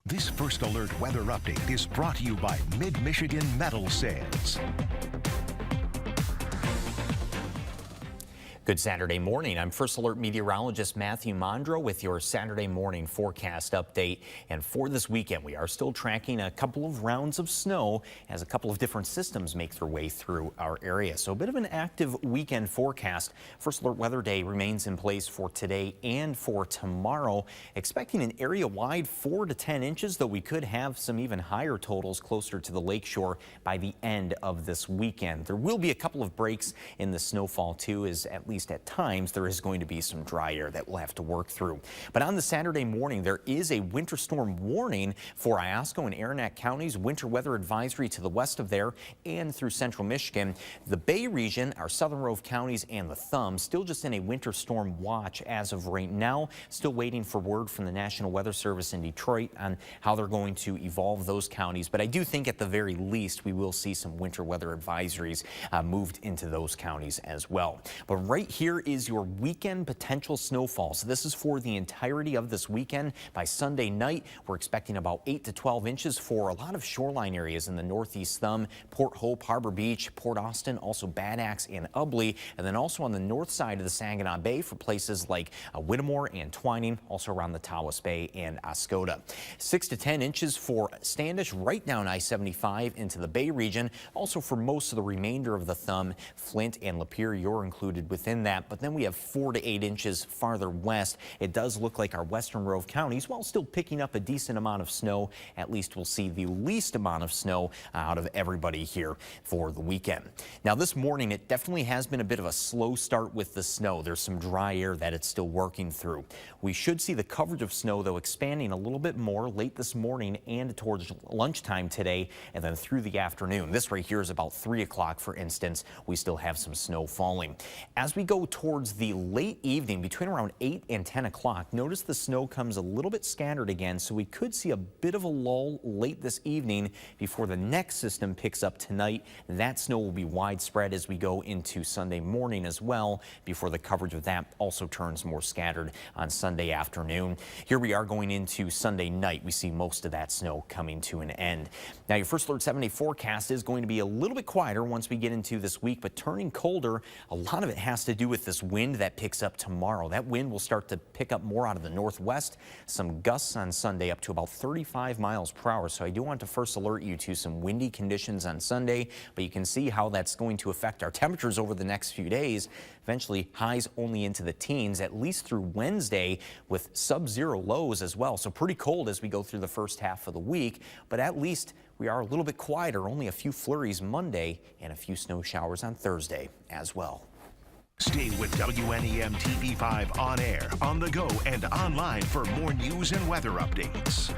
This First Alert weather update is brought to you by Mid-Michigan Metal Sales. Good Saturday morning. I'm First Alert meteorologist Matthew Mondro with your Saturday morning forecast update. And for this weekend, we are still tracking a couple of rounds of snow as a couple of different systems make their way through our area. So a bit of an active weekend forecast. First Alert Weather Day remains in place for today and for tomorrow. Expecting an area-wide 4 to 10 inches, though we could have some even higher totals closer to the lakeshore by the end of this weekend. There will be a couple of breaks in the snowfall too, as at least at times there is going to be some dry air that we'll have to work through. But on the Saturday morning, there is a winter storm warning for Iosco and Aranac counties, winter weather advisory to the west of there and through central Michigan. The Bay region, our southern row of counties, and the Thumb still just in a winter storm watch as of right now. Still waiting for word from the National Weather Service in Detroit on how they're going to evolve those counties. But I do think at the very least we will see some winter weather advisories moved into those counties as well. But right here is your weekend potential snowfall. So this is for the entirety of this weekend. By Sunday night, we're expecting about 8 to 12 inches for a lot of shoreline areas in the northeast Thumb, Port Hope, Harbor Beach, Port Austin, also Bad Axe and Ubly, and then also on the north side of the Saginaw Bay for places like Whittemore and Twining, also around the Tawas Bay and Oscoda. 6 to 10 inches for Standish right down I-75 into the Bay region. Also for most of the remainder of the Thumb, Flint and Lapeer, you're included within that, but then we have 4 to 8 inches farther west. It does look like our western row of counties, while still picking up a decent amount of snow, at least we'll see the least amount of snow out of everybody here for the weekend. Now this morning, it definitely has been a bit of a slow start with the snow. There's some dry air that it's still working through. We should see the coverage of snow, though, expanding a little bit more late this morning and towards lunchtime today, and then through the afternoon. This right here is about 3 o'clock, for instance. We still have some snow falling. As we go towards the late evening, between around 8 and 10 o'clock, notice the snow comes a little bit scattered again, so we could see a bit of a lull late this evening before the next system picks up tonight. That snow will be widespread as we go into Sunday morning as well, before the coverage of that also turns more scattered on Sunday afternoon. Here we are going into Sunday night. We see most of that snow coming to an end. Now, your First Alert 7-day forecast is going to be a little bit quieter once we get into this week, but turning colder. A lot of it has to do with this wind that picks up tomorrow. That wind will start to pick up more out of the northwest. Some gusts on Sunday up to about 35 miles per hour. So I do want to first alert you to some windy conditions on Sunday, but you can see how that's going to affect our temperatures over the next few days. Eventually highs only into the teens, at least through Wednesday, with sub-zero lows as well. So pretty cold as we go through the first half of the week, but at least we are a little bit quieter. Only a few flurries Monday and a few snow showers on Thursday as well. Stay with WNEM TV5 on air, on the go, and online for more news and weather updates.